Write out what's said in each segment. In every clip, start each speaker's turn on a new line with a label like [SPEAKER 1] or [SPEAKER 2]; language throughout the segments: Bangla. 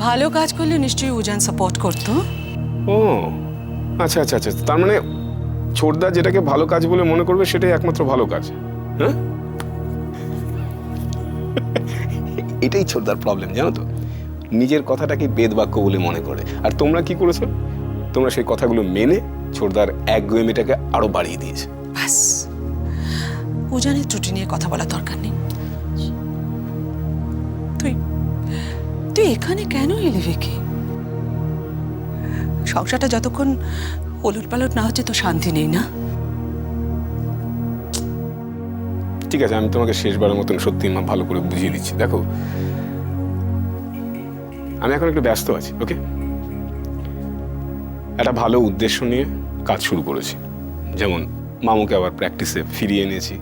[SPEAKER 1] ভালো কাজ করলে নিশ্চয়ই উজান সাপোর্ট করতো।
[SPEAKER 2] ও আচ্ছা আচ্ছা আচ্ছা, তার মানে ছোটদা যেটাকে ভালো কাজ বলে মনে করবে সেটাই একমাত্র ভালো কাজ। হ্যাঁ, এটাই ছোটদার প্রবলেম, জানো তো, নিজের কথাটাকে বেদ বাক্য বলে মনে করে। আর তোমরা কি করেছো? তোমরা সেই কথাগুলো মেনে ছোটদার একগুঁয়েমিটাকে আরো বাড়িয়ে দিয়েছে।
[SPEAKER 1] ব্যাস, উজানের ত্রুটি নিয়ে কথা বলা দরকার নেই। তুই তুই এখানে কেন এলি ভিকি? সংসারটা যতক্ষণ ওলট পালট না হচ্ছে তো শান্তি নেই না?
[SPEAKER 2] ঠিক আছে, আমি তোমাকে শেষবারের মতন সত্যি মা ভালো করে বুঝিয়ে দিচ্ছি। দেখো, আমি এখন একটু ব্যস্ত আছি, ওকে? একটা ভালো উদ্দেশ্য নিয়ে কাজ শুরু করেছি, যেমন মামুকে আবার প্র্যাকটিসে ফিরিয়ে এনেছি,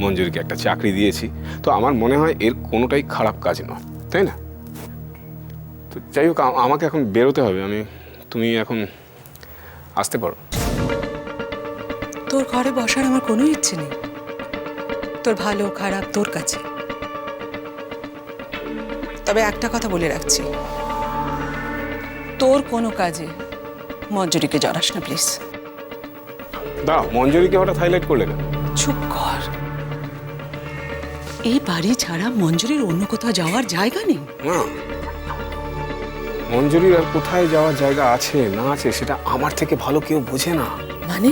[SPEAKER 2] মঞ্জুরিকে একটা চাকরি দিয়েছি। তো আমার মনে হয় এর কোনোটাই খারাপ কাজ নয়, তাই না? তো যাই হোক, আমাকে এখন বেরোতে হবে। তুমি এখন আসতে পারো।
[SPEAKER 1] তোর ঘরে বসার আমার কোনো ইচ্ছে নেই। তোর ভালো খারাপ তোর কাছে। তবে একটা কথা বলে রাখছি, তোর কোনো কাজে মঞ্জুরিকে জড়াস না প্লিজ।
[SPEAKER 2] দাঁড়াও, মঞ্জুরিকে হঠাৎ হাইলাইট করলে না?
[SPEAKER 1] চুপ কর। এই বাড়ি ছাড়া মঞ্জুরির অন্য কোথাও যাওয়ার জায়গা নেই।
[SPEAKER 2] না, মঞ্জুরির আর কোথায় যাওয়ার জায়গা আছে না আছে সেটা আমার থেকে ভালো কেউ বোঝে না।
[SPEAKER 1] মানে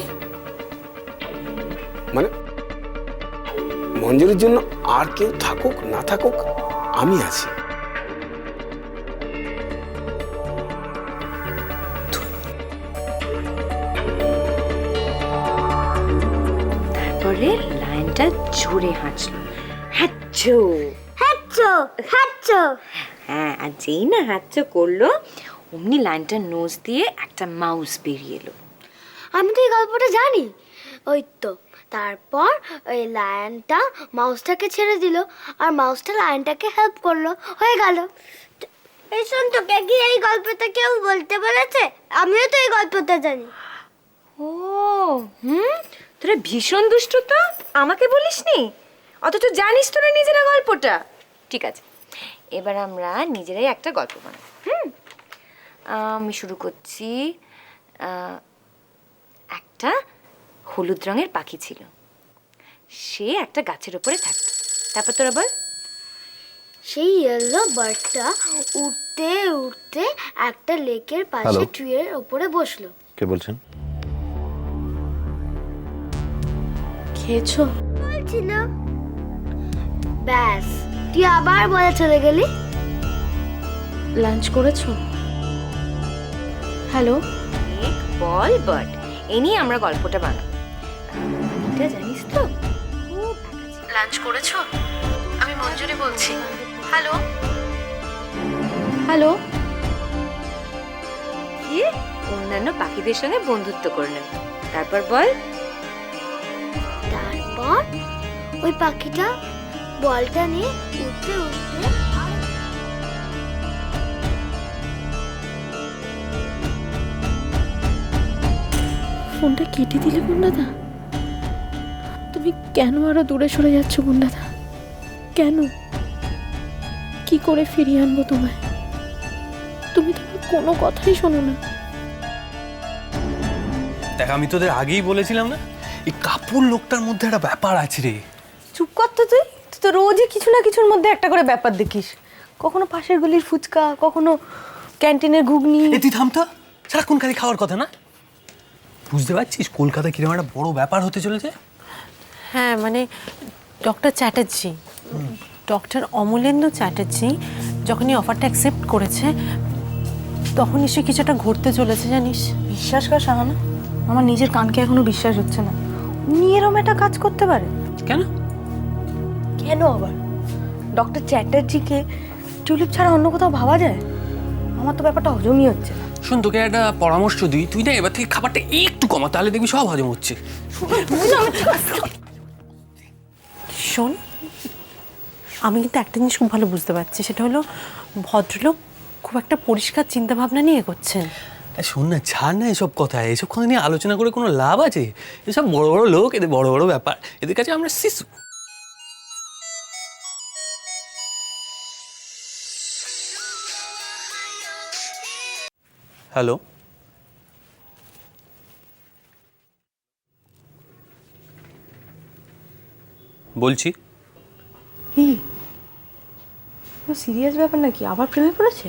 [SPEAKER 2] মানে মঞ্জুরির জন্য আর কেউ থাকুক না থাকুক, আমি আছি।
[SPEAKER 3] তারপরে লাইনটা জোরে হাঁচলো, হাঁচো
[SPEAKER 4] হাঁচো হাঁচো।
[SPEAKER 3] হ্যাঁ, আর যেই না হাঁচো করলো অমনি লাইনটার নোজ দিয়ে একটা মাউস বেরিয়ে এলো।
[SPEAKER 4] আমি তো এই গল্পটা জানি। ওই তো তারপর ওই লায়নটা মাউসটাকে ছেড়ে দিল আর মাউসটা লায়নটাকে হেল্প করলো, হয়ে গেল। এই শোন, তোকে কি এই গল্পটা কেউ বলতে বলেছে? আমিও তো এই গল্পটা জানি।
[SPEAKER 3] ও তোরা ভীষণ দুষ্টু তো, আমাকে বলিসনি, অথচ জানিস তোরা নিজেরা গল্পটা। ঠিক আছে, এবার আমরা নিজেরাই একটা গল্প বানাই। আমি শুরু করছি। একটা হলুদ রঙের পাখি ছিল, সে একটা গাছের উপরে থাকতো। তারপর তোরা বল।
[SPEAKER 4] সেই ইয়েলো বার্ডটা উঠতে উঠতে একটা লেকের পাশে ট্রিয়ের উপরে বসলো।
[SPEAKER 5] কে বলছেন?
[SPEAKER 4] খেয়েছো? বলছি না। ব্যাস, তুই আবার বলে চলে গেলি।
[SPEAKER 6] লাঞ্চ করেছো? হ্যালো,
[SPEAKER 3] বল বাট এ নিয়ে আমরা গল্পটা বানাবো। এটা জানিস তো,
[SPEAKER 6] লাঞ্চ করেছো? আমি মঞ্জুরি বলছি। Hello hello.
[SPEAKER 3] কি অন্যান্য পাখিদের সঙ্গে বন্ধুত্ব করে নেব। তারপর বল।
[SPEAKER 4] তারপর ওই পাখিটা বলটা নিয়ে উঠতে উঠতে
[SPEAKER 6] ফোনটা কেটে দিলে গুন্ডাদা? তুমি কেন আরো দূরে সরে যাচ্ছ গুন্ডাদা? কেন? কি করে ফিরিয়ে আনবো তোমায়? তুমি তো আমার কোনো কথাই শোনো না।
[SPEAKER 7] দেখ, আমি তোদের আগেই বলেছিলাম না, এই কাপুর লোকটার মধ্যে একটা ব্যাপার আছে রে।
[SPEAKER 8] চুপ কর তো তুই। তুই তো রোজই কিছু না কিছুর মধ্যে একটা করে ব্যাপার দেখিস। কখনো পাশের গলির ফুচকা, কখনো ক্যান্টিনের ঘুগনি।
[SPEAKER 7] এ তুই থাম তো, সারাক্ষণ খালি খাওয়ার কথা না? বুঝতে পারছিস কলকাতা কিরকম একটা বড় ব্যাপার হতে চলেছে?
[SPEAKER 6] হ্যাঁ, মানে ডক্টর চ্যাটার্জি, ডক্টর অমলেন্দু চ্যাটার্জি যখনই অফারটা অ্যাকসেপ্ট করেছে তখন নিশ্চয়ই কিছু একটা ঘটতে চলেছে, জানিস?
[SPEAKER 8] বিশ্বাস কর শাহানা, আমার নিজের কানকে এখনো বিশ্বাস হচ্ছে না উনি এরকম একটা কাজ করতে পারে।
[SPEAKER 7] কেন?
[SPEAKER 8] কেন আবার? ডক্টর চ্যাটার্জিকে টিউলিপ ছাড়া অন্য কোথাও ভাবা যায়? আমার তো ব্যাপারটা হজমই হচ্ছে না।
[SPEAKER 7] শোন, তোকে একটা পরামর্শ দিই, তুই না এবার থেকে খাবারটা একটু কমা, তাহলে দেখবি সব হজম হচ্ছে।
[SPEAKER 6] শোন, আমি কিন্তু একটা জিনিস খুব ভালো বুঝতে পারছি, সেটা হলো ভদ্রলোক খুব একটা পরিষ্কার চিন্তা ভাবনা নিয়ে এগোচ্ছেন।
[SPEAKER 7] শোন না, ছাড় না এসব কথা, এসব কথা নিয়ে আলোচনা করে কোনো লাভ আছে? এসব বড় বড় লোক, এদের বড় বড় ব্যাপার, এদের কাছে আমরা শিশু। হ্যালো, বলছি।
[SPEAKER 8] সিরিয়াস ব্যাপার নাকি? আবার প্রেমে পড়েছে?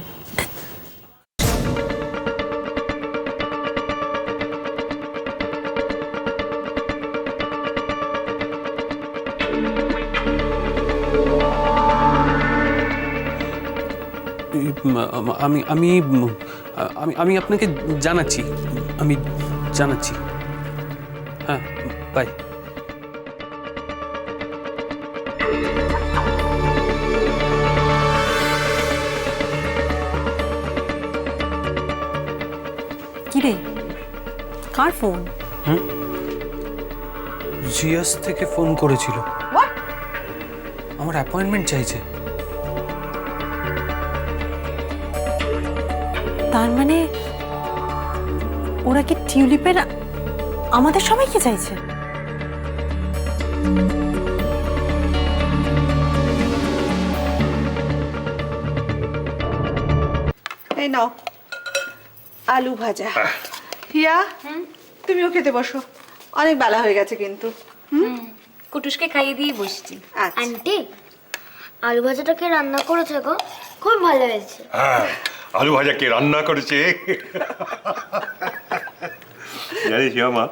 [SPEAKER 7] আমি আমি আমি আমি আপনাকে জানাচ্ছি, আমি জানাচ্ছি। হ্যাঁ, বাই।
[SPEAKER 1] কি রে, কার ফোন?
[SPEAKER 7] জিএস থেকে ফোন করেছিল। আমার অ্যাপয়েন্টমেন্ট চাইছে।
[SPEAKER 1] তার মানে ওরা কি টিউলিপের আমাদের সবাইকে চাইছে?
[SPEAKER 5] এই নাও আলু ভাজা। হিয়া, তুমিও খেতে বসো, অনেক বেলা হয়ে গেছে কিন্তু।
[SPEAKER 3] কুটুসকে খাইয়ে দিয়ে বসছি।
[SPEAKER 5] আচ্ছা,
[SPEAKER 4] আন্টি, আলু ভাজাটাকে রান্না করেছে গো, খুব ভালো হয়েছে।
[SPEAKER 9] হ্যাঁ, আলু ভাজা কে রান্না করেছে? জানিস মা,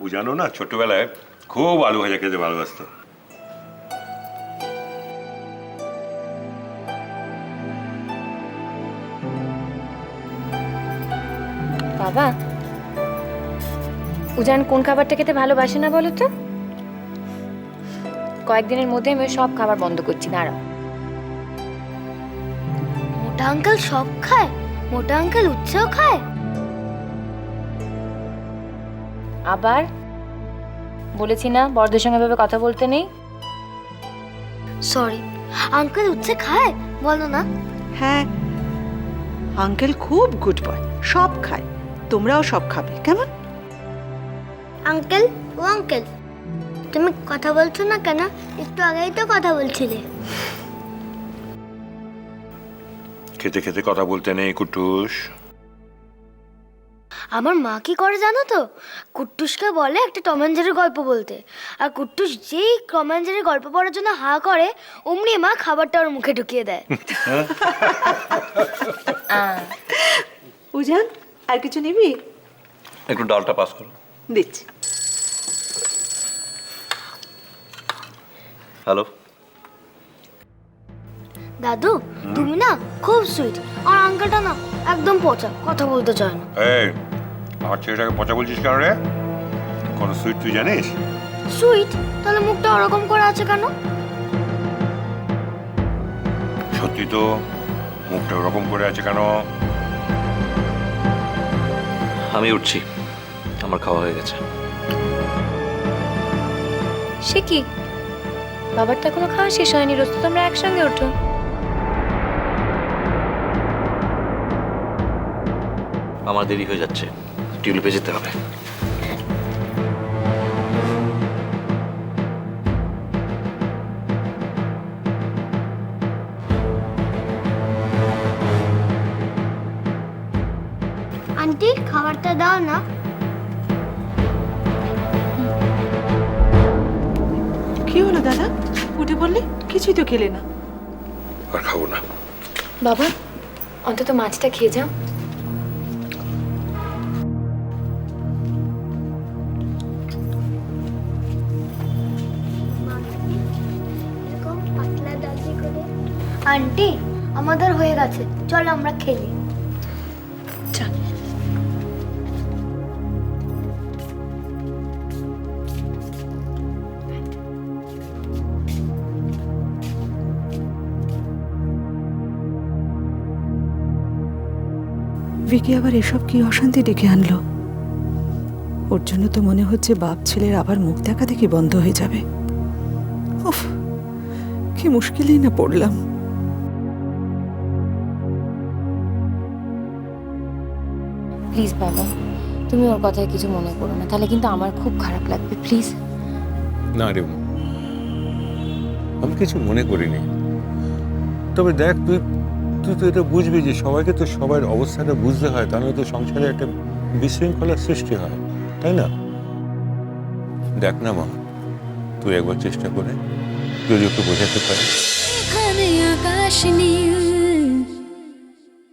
[SPEAKER 9] ও জানো না, ছোটবেলায় খুব আলু ভাজা খেতে ভালোবাসতো।
[SPEAKER 3] বাবা, উজান কোন খাবারটা খেতে ভালোবাসে না বলো তো? কয়েকদিনের মধ্যে আমি ওই সব খাবার বন্ধ করছি, দাঁড়াও।
[SPEAKER 4] মোটা আঙ্কেল সব খায়? মোটা আঙ্কেল উচ্ছেও খায়?
[SPEAKER 3] আবার বলেছি না বড়দের সঙ্গে ভাবে কথা বলতে নেই।
[SPEAKER 4] সরি, আঙ্কেল উচ্ছে খায় বলো না।
[SPEAKER 5] হ্যাঁ, আঙ্কেল খুব গুড বয়, সব খায়, তোমরাও সব খাবে কেমন?
[SPEAKER 4] আঙ্কেল, ও আঙ্কেল, তুমি কথা বলছো না কেন? একটু আগেই তো কথা বলছিলে।
[SPEAKER 9] খেতে খেতে কথা বলতে নেই কুটুস।
[SPEAKER 4] আমার মা কি করে জানো তো? কুট্টুসকে বলে একটা টম অ্যান্ড জেরির গল্প বলতে, আর কুট্টুস যেই টম অ্যান্ড জেরির গল্প পড়ার জন্য হা করে, অমনি মা খাবারটা ওর মুখে ঢুকিয়ে দেয়।
[SPEAKER 5] উজান, আর কিছু নিবি?
[SPEAKER 9] একটু ডালটা পাস করো।
[SPEAKER 5] দিচ্ছি।
[SPEAKER 9] হ্যালো,
[SPEAKER 4] দাদু, তুমি না খুব সুইট, আর আঙ্কেলটা না একদম পচা, কথা বলতে চায় না।
[SPEAKER 9] এই আমার ছেলেটাকে পচা বলছিস কেন রে? কোন সুইট তুই জানিস?
[SPEAKER 4] সুইট? তাহলে মুখটা ওরকম করে আছে কেন?
[SPEAKER 9] সত্যি তো, মুখটা ওরকম করে আছে কেন?
[SPEAKER 10] আমি উঠছি, আমার খাওয়া হয়ে গেছে।
[SPEAKER 3] সে কি, বাবারটা এখনো খাওয়া শেষ হয়নি, রোজ তো তোমরা একসঙ্গে ওঠো।
[SPEAKER 10] আমার দেরি হয়ে যাচ্ছে, টিউলিপে যেতে হবে।
[SPEAKER 4] আন্টি, খাবারটা দাও না।
[SPEAKER 5] কি হলো দাদা, উঠে বললি? কিছুই তো খেলে না।
[SPEAKER 9] আর খাবো না।
[SPEAKER 3] বাবা, অন্তত মাছটা খেয়ে যাও।
[SPEAKER 4] এরকম পাতলা ডালি করে। আন্টি, আমাদের হয়ে গেছে, চলো আমরা খেলি।
[SPEAKER 1] ভিকি আবার এসব কি অশান্তি ডেকে আনলো? ওর জন্য তো মনে হচ্ছে বাপ ছেলের আবার মুখ দেখা দেখি বন্ধ হয়ে যাবে। উফ, কি মুশকিলেই না পড়লাম।
[SPEAKER 3] প্লিজ বাবা, তুমি ওর কথায় কিছু মনে করো না, তাহলে কিন্তু আমার খুব খারাপ লাগবে, প্লিজ।
[SPEAKER 9] না রে, আমি কিছু মনে করিনি। তবে দেখ, তুই তুই তো এটা বুঝবি যে সবাইকে তো সবার অবস্থাটা বুঝতে হয়, তাহলে তো সংসারে একটা বিশৃঙ্খলার সৃষ্টি হয়, তাই না? দেখ না মা, তুই একবার চেষ্টা করে যদি ওকে বোঝাতে পারিস।
[SPEAKER 11] এখানে আকাশ নীল